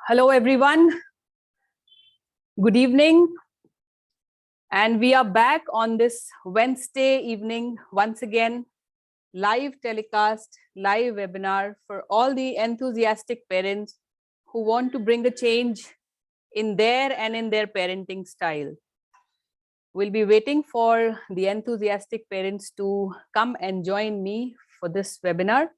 Hello, everyone. Good evening. And we are back on this Wednesday evening, once again, live telecast, live webinar for all the enthusiastic parents who want to bring a change in their and in their parenting style. We'll be waiting for the enthusiastic parents to come and join me for this webinar.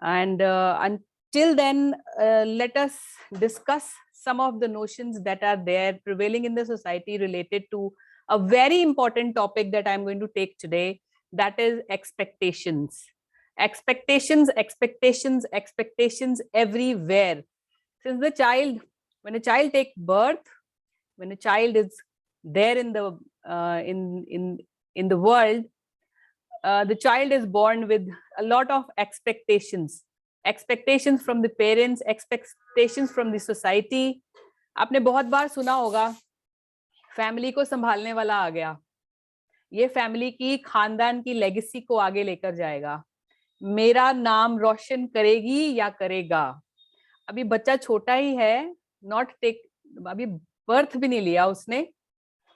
And until then, let us discuss some of the notions that are there prevailing in the society related to a very important topic that I'm going to take today, that is expectations. Expectations, expectations, expectations everywhere. Since when a child takes birth, when a child is there in the in the world, the child is born with a lot of expectations from the parents, expectations from the society. आपने बहुत बार सुना होगा, family को संभालने वाला आ गया, ये family की खानदान की लेगेसी को आगे लेकर जाएगा, मेरा नाम रोशन करेगी या करेगा. अभी बच्चा छोटा ही है, अभी बर्थ भी नहीं लिया उसने,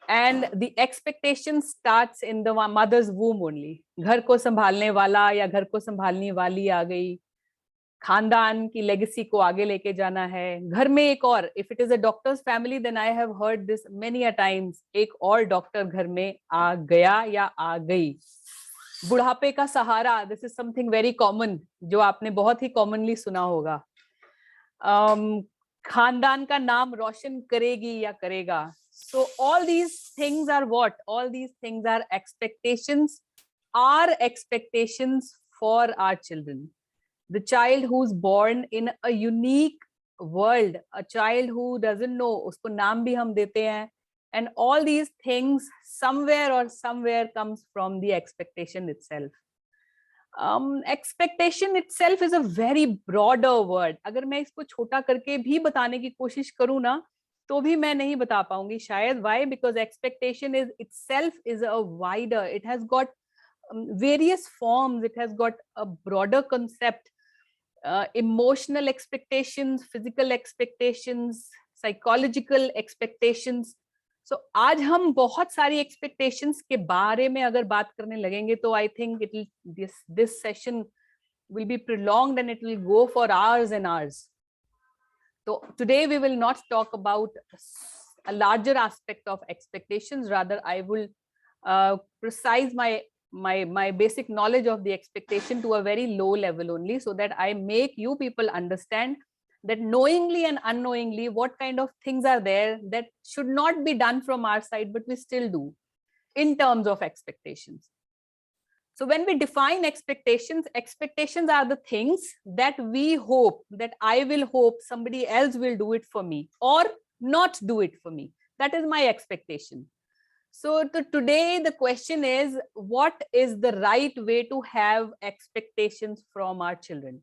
and the expectation starts in the mother's womb only. घर को संभालने वाला या घर को संभालने वाली आ गई, खानदान की लेगेसी को आगे लेके जाना है. घर में एक और, if it is a doctor's family, then I have heard this many a times, एक और डॉक्टर घर में आ गया या आ गई. बुढ़ापे का सहारा, this is something very common, जो आपने बहुत ही commonly सुना होगा. खानदान का नाम रोशन करेगी या करेगा. So all these things are what? All these things are expectations for our children. The child who's born in a unique world, a child who doesn't know, उसको नाम भी हम देते हैं, and all these things somewhere comes from the expectation itself. Expectation itself is a very broader word. अगर मैं इसको छोटा करके भी बताने की कोशिश करूँ ना, तो भी मैं नहीं बता पाऊंगी शायद. Why? Because expectation itself is a wider, it has got various forms, it has got a broader concept. Emotional expectations, physical expectations, psychological expectations. So आज हम बहुत सारी expectations के बारे में अगर बात करने लगेंगे, तो I think this session will be prolonged and it will go for hours and hours. So today we will not talk about a larger aspect of expectations. Rather, I will precise my basic knowledge of the expectation to a very low level only, so that I make you people understand that knowingly and unknowingly what kind of things are there that should not be done from our side, but we still do in terms of expectations. So when we define expectations, expectations are the things that we hope, that I will hope somebody else will do it for me or not do it for me. That is my expectation. So today the question is, what is the right way to have expectations from our children?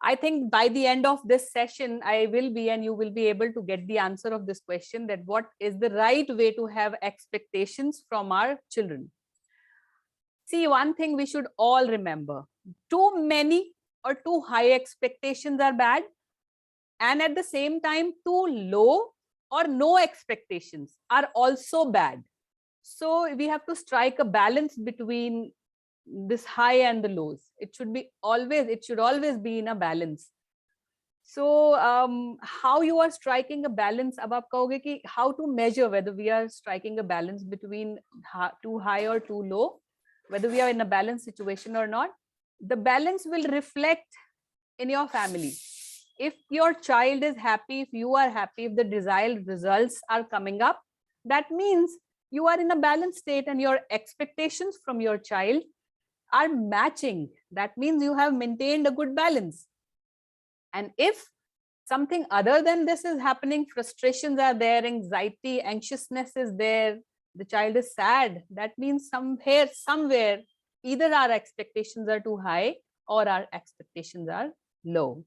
I think by the end of this session, I will be, and you will be able to get the answer of this question, that what is the right way to have expectations from our children. See, one thing we should all remember, too many or too high expectations are bad, and at the same time, too low or no expectations are also bad. So we have to strike a balance between this high and the lows. It should always be in a balance. So how you are striking a balance, अब आप कहोगे कि how to measure whether we are striking a balance between too high or too low, whether we are in a balanced situation or not. The balance will reflect in your family. If your child is happy, if you are happy, if the desired results are coming up, that means you are in a balanced state and your expectations from your child are matching. That means you have maintained a good balance. And if something other than this is happening, frustrations are there, anxiety, anxiousness is there, the child is sad, that means somewhere, either our expectations are too high or our expectations are low.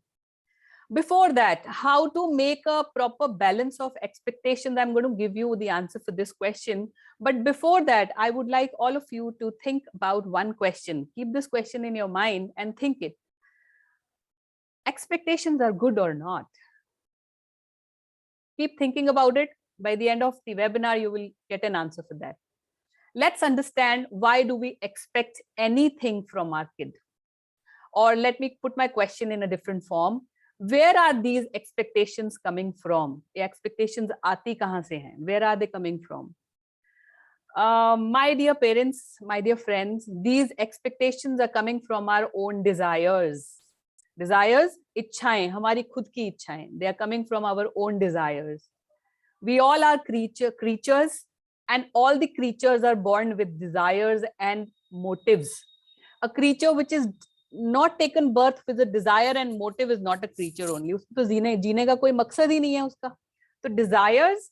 Before that, how to make a proper balance of expectations, I'm going to give you the answer for this question. But before that, I would like all of you to think about one question. Keep this question in your mind and think it. Expectations are good or not? Keep thinking about it. By the end of the webinar, you will get an answer for that. Let's understand, why do we expect anything from our kid? Or let me put my question in a different form. Where are these expectations coming from? ये expectations आती कहाँ से हैं? Where are they coming from? My dear parents, my dear friends, these expectations are coming from our own desires. Desires, इच्छाएं, हमारी खुद की इच्छाएं. They are coming from our own desires. We all are creatures, and all the creatures are born with desires and motives. A creature which is not taken birth with a desire and motive is not a creature only. उसको तो जीने का कोई मकसद ही नहीं है उसका. तो desires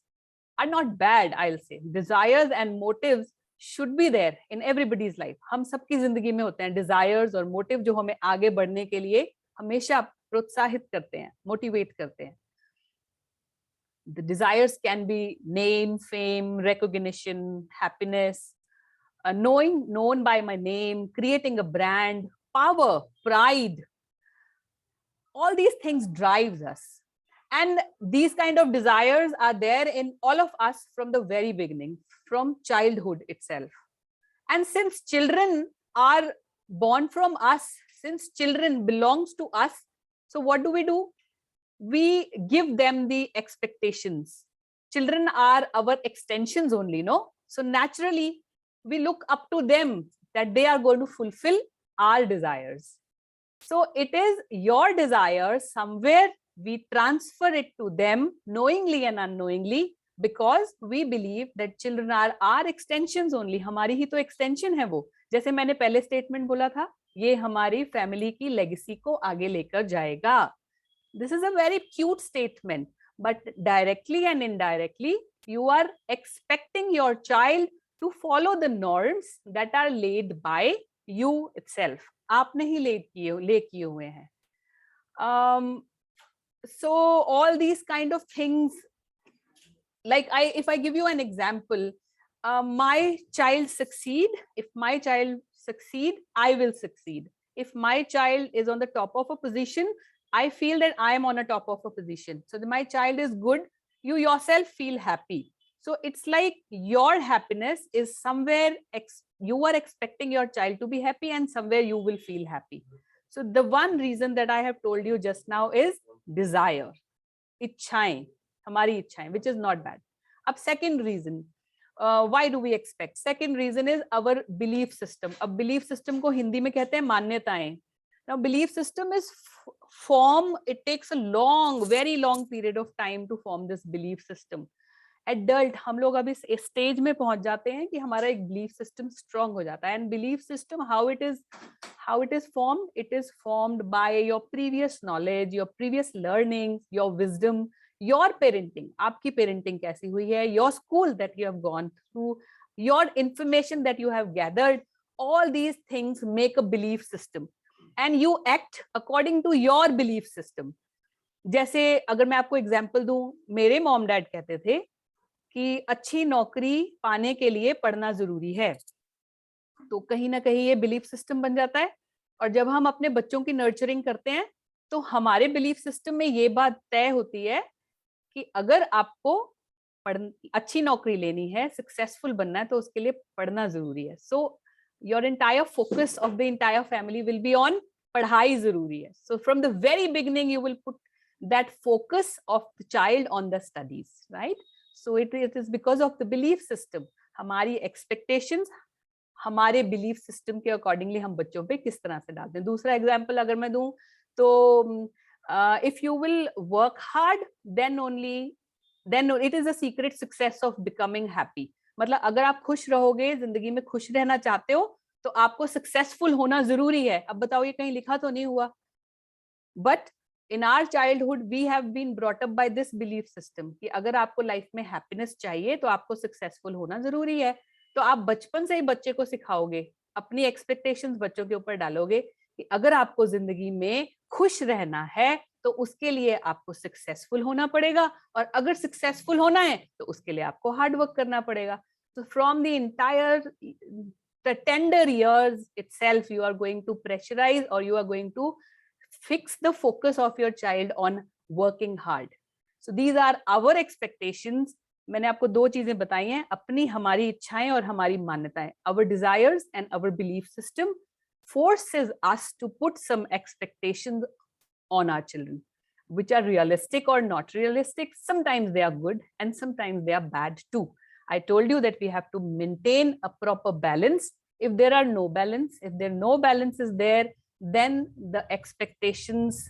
are not bad, I'll say. Desires and motives should be there in everybody's life. हम सबकी जिंदगी में होते हैं desires और motive जो हमें आगे बढ़ने के लिए हमेशा प्रोत्साहित करते हैं, motivate करते हैं. The desires can be name, fame, recognition, happiness, known by my name, creating a brand, power, pride. All these things drives us. And these kind of desires are there in all of us from the very beginning, from childhood itself. And since children are born from us, since children belongs to us, so what do? We give them the expectations. Children are our extensions only, no? So naturally, we look up to them that they are going to fulfill our desires. So it is your desire, somewhere we transfer it to them knowingly and unknowingly, because we believe that children are our extensions only. हमारी ही तो extension है वो. जैसे मैंने पहले statement बोला था, ये हमारी family की legacy को आगे लेकर जाएगा. This is a very cute statement, but directly and indirectly, you are expecting your child to follow the norms that are laid by you itself. आपने ही ले किए हुए हैं. So all these kind of things, like if I give you an example, my child succeed. If my child succeed, I will succeed. If my child is on the top of a position, I feel that I am on a top of a position. So my child is good, you yourself feel happy. So it's like your happiness is somewhere, you are expecting your child to be happy, and somewhere you will feel happy. So the one reason that I have told you just now is desire, इच्छाएं, हमारी इच्छाएं, which is not bad. अब second reason, why do we expect? Second reason is our belief system. अब belief system को हिंदी में कहते हैं मान्यताएं. Now belief system is it takes a very long period of time to form this belief system. Adult, हम लोग अभी stage में पहुंच जाते हैं कि हमारा एक belief system strong हो जाता है. And belief system, how it is formed? It is formed by your previous knowledge, your previous learnings, your wisdom, your parenting. आपकी parenting कैसी हुई है? Your school that you have gone through, your information that you have gathered, all these things make a belief system. And you act according to your belief system. जैसे अगर मैं आपको example दूं, मेरे मॉम डैड कहते थे कि अच्छी नौकरी पाने के लिए पढ़ना जरूरी है. तो कहीं ना कहीं ये बिलीफ सिस्टम बन जाता है. और जब हम अपने बच्चों की नर्चरिंग करते हैं, तो हमारे बिलीफ सिस्टम में ये बात तय होती है कि अगर आपको अच्छी नौकरी लेनी है, सक्सेसफुल बनना है, तो उसके लिए पढ़ना जरूरी है. सो your entire focus of the entire family will be on पढ़ाई जरूरी है. So from the very beginning you will put that focus of the child on the studies, right? So it is because of the belief system. हमारी expectations हमारे belief system के accordingly हम बच्चों पे किस तरह से डालते हैं. दूसरा example अगर मैं दूं, तो if you will work hard, then it is a secret success of becoming happy. मतलब अगर आप खुश रहोगे, जिंदगी में खुश रहना चाहते हो, तो आपको सक्सेसफुल होना जरूरी है. अब बताओ, ये कहीं लिखा तो नहीं हुआ. But in our childhood we have been brought up by this belief system कि अगर आपको लाइफ में हैप्पीनेस चाहिए तो आपको सक्सेसफुल होना जरूरी है. तो आप बचपन से ही बच्चे को सिखाओगे, अपनी एक्सपेक्टेशंस बच्चों के ऊपर डालोगे कि अगर आपको जिंदगी में खुश रहना है तो उसके लिए आपको सक्सेसफुल होना पड़ेगा, और अगर सक्सेसफुल होना है तो उसके लिए आपको हार्ड वर्क करना पड़ेगा. So from the entire the tender years itself, you are going to pressurize, or you are going to fix the focus of your child on working hard. So these are our expectations. मैंने आपको दो चीजें बताई हैं, अपनी हमारी इच्छाएं और हमारी मान्यताएं. Our desires and our belief system forces us to put some expectations on our children, which are realistic or not realistic. Sometimes they are good and sometimes they are bad too. I told you that we have to maintain a proper balance. If there are no balance, if there no balance is there, then the expectations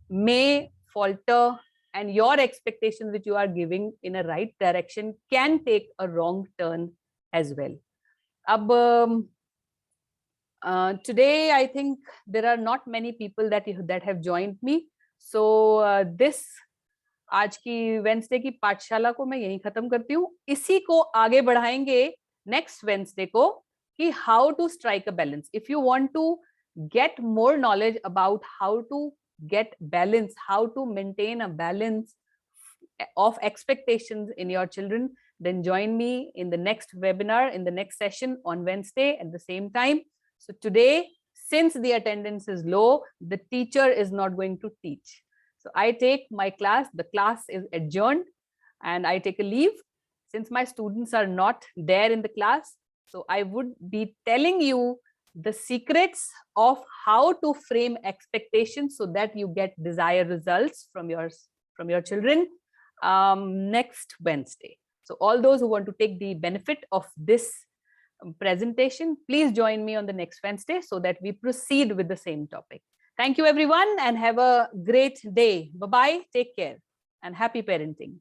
may falter, and your expectations which you are giving in a right direction can take a wrong turn as well. Today I think there are not many people that have joined me. So this आज की Wednesday की पाठशाला को मैं यहीं खत्म करती हूँ. इसी को आगे बढ़ाएंगे नेक्स्ट वेंसडे को कि how to strike a balance. If you want to get more knowledge about how to get balance, how to maintain a balance of expectations in your children, then join me in the next webinar, in the next session on Wednesday at the same time. So today, since the attendance is low, the teacher is not going to teach. So I take my class, the class is adjourned, and I take a leave since my students are not there in the class. So I would be telling you the secrets of how to frame expectations so that you get desired results from your children next Wednesday. So all those who want to take the benefit of this presentation, please join me on the next Wednesday so that we proceed with the same topic. Thank you everyone and have a great day. Bye bye, take care and happy parenting.